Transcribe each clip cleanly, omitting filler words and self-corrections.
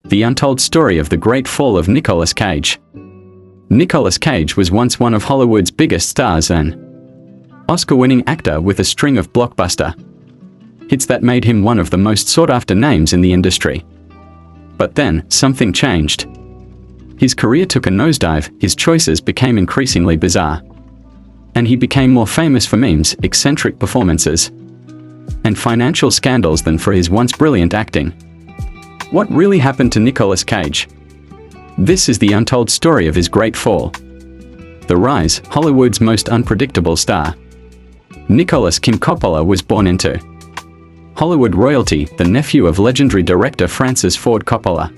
The untold story of the great fall of Nicolas Cage. Nicolas Cage was once one of Hollywood's biggest stars and Oscar-winning actor with a string of blockbuster hits that made him one of the most sought-after names in the industry. But then, something changed. His career took a nosedive, his choices became increasingly bizarre. And he became more famous for memes, eccentric performances, and financial scandals than for his once brilliant acting. What really happened to Nicolas Cage? This is the untold story of his great fall. The rise, Hollywood's most unpredictable star. Nicolas Kim Coppola was born into Hollywood royalty, the nephew of legendary director Francis Ford Coppola.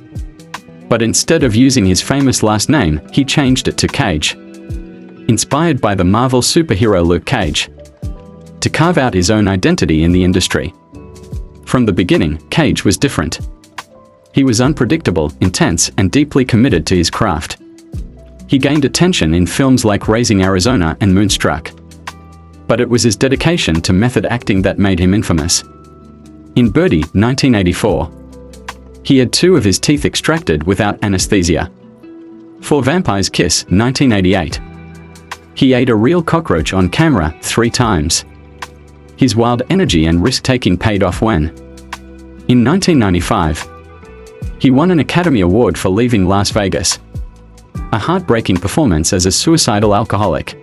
But instead of using his famous last name, he changed it to Cage, inspired by the Marvel superhero Luke Cage, to carve out his own identity in the industry. From the beginning, Cage was different. He was unpredictable, intense, and deeply committed to his craft. He gained attention in films like Raising Arizona and Moonstruck. But it was his dedication to method acting that made him infamous. In Birdie, 1984, he had 2 of his teeth extracted without anesthesia. For Vampire's Kiss, 1988, he ate a real cockroach on camera 3 times. His wild energy and risk-taking paid off when, in 1995, he won an Academy Award for Leaving Las Vegas, a heartbreaking performance as a suicidal alcoholic.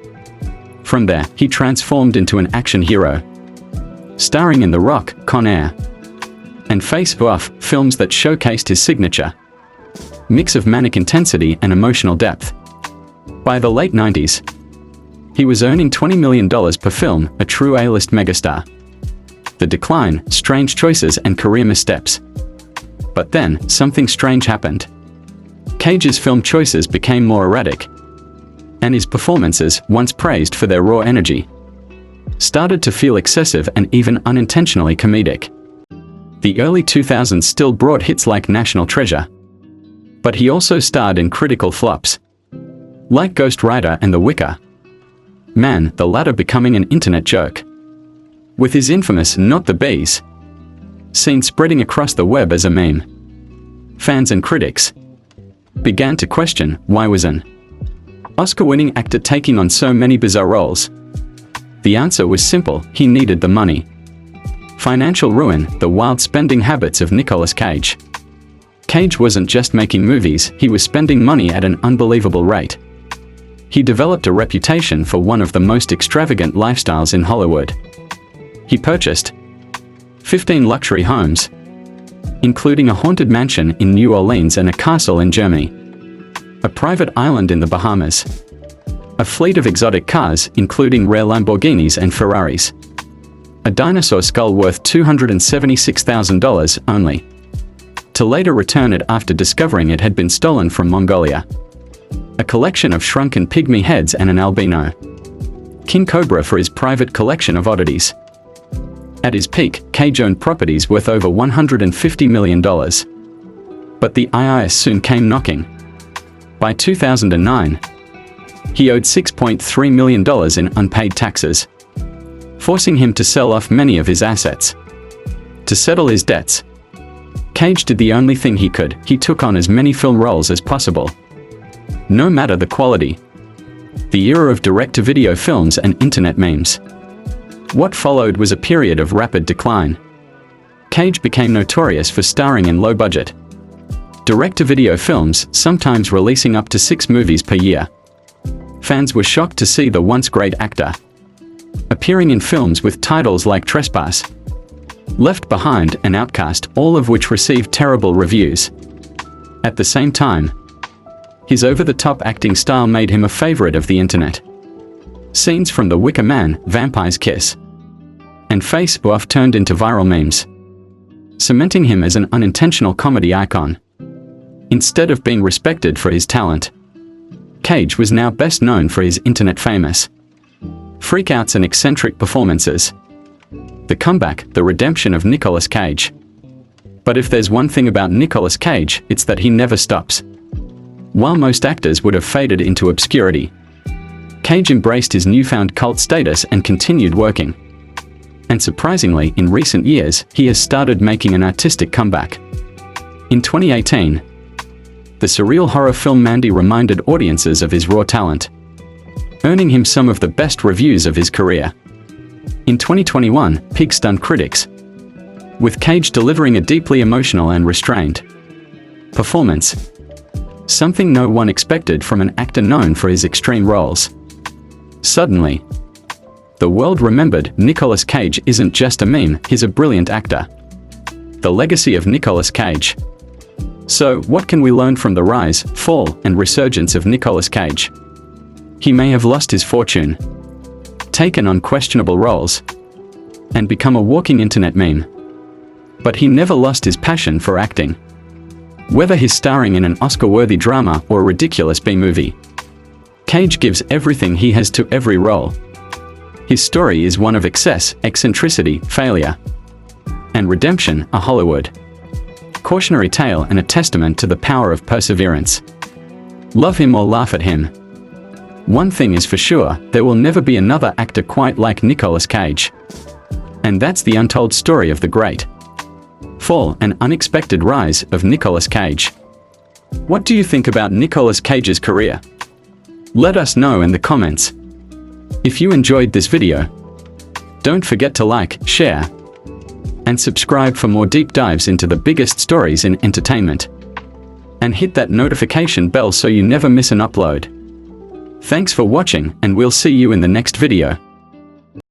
From there, he transformed into an action hero, starring in The Rock, Con Air, and Face Off, films that showcased his signature mix of manic intensity and emotional depth. By the late 90s, he was earning $20 million per film, a true A-list megastar. The decline, strange choices and career missteps. But then, something strange happened. Cage's film choices became more erratic, and his performances, once praised for their raw energy, started to feel excessive and even unintentionally comedic. The early 2000s still brought hits like National Treasure, but he also starred in critical flops, like Ghost Rider and The Wicker Man, the latter becoming an internet joke, with his infamous "Not the Bees" scene spreading across the web as a meme. Fans and critics began to question why was an Oscar-winning actor taking on so many bizarre roles. The answer was simple: he needed the money. Financial ruin, the wild spending habits of Nicolas Cage. Cage wasn't just making movies, he was spending money at an unbelievable rate. He developed a reputation for one of the most extravagant lifestyles in Hollywood. He purchased 15 luxury homes, including a haunted mansion in New Orleans and a castle in Germany, a private island in the Bahamas, a fleet of exotic cars, including rare Lamborghinis and Ferraris, a dinosaur skull worth $276,000 only, to later return it after discovering it had been stolen from Mongolia, a collection of shrunken pygmy heads and an albino king cobra for his private collection of oddities. At his peak, Cage owned properties worth over $150 million. But the IRS soon came knocking. By 2009, he owed $6.3 million in unpaid taxes, forcing him to sell off many of his assets. To settle his debts, Cage did the only thing he could: he took on as many film roles as possible, no matter the quality. The era of direct-to-video films and internet memes. What followed was a period of rapid decline. Cage became notorious for starring in low-budget direct-to-video films, sometimes releasing up to 6 movies per year. Fans were shocked to see the once great actor appearing in films with titles like Trespass, Left Behind, and Outcast, all of which received terrible reviews. At the same time, his over-the-top acting style made him a favorite of the internet. Scenes from The Wicker Man, Vampire's Kiss, and Face Off turned into viral memes, cementing him as an unintentional comedy icon. Instead of being respected for his talent, Cage was now best known for his internet-famous freakouts and eccentric performances. The comeback, the redemption of Nicolas Cage. But if there's one thing about Nicolas Cage, it's that he never stops. While most actors would have faded into obscurity, Cage embraced his newfound cult status and continued working. And surprisingly, in recent years, he has started making an artistic comeback. In 2018, The surreal horror film Mandy reminded audiences of his raw talent, earning him some of the best reviews of his career. In 2021, Pig stunned critics, with Cage delivering a deeply emotional and restrained performance, something no one expected from an actor known for his extreme roles. Suddenly, the world remembered Nicolas Cage isn't just a meme, he's a brilliant actor. The legacy of Nicolas Cage. So, what can we learn from the rise, fall, and resurgence of Nicolas Cage? He may have lost his fortune, taken on questionable roles, and become a walking internet meme, but he never lost his passion for acting. Whether he's starring in an Oscar-worthy drama or a ridiculous B-movie, Cage gives everything he has to every role. His story is one of excess, eccentricity, failure, and redemption, a Hollywood cautionary tale and a testament to the power of perseverance. Love him or laugh at him. One thing is for sure, there will never be another actor quite like Nicolas Cage. And that's the untold story of the great fall and unexpected rise of Nicolas Cage. What do you think about Nicolas Cage's career? Let us know in the comments. If you enjoyed this video, don't forget to like, share, and subscribe for more deep dives into the biggest stories in entertainment. And hit that notification bell so you never miss an upload. Thanks for watching, and we'll see you in the next video.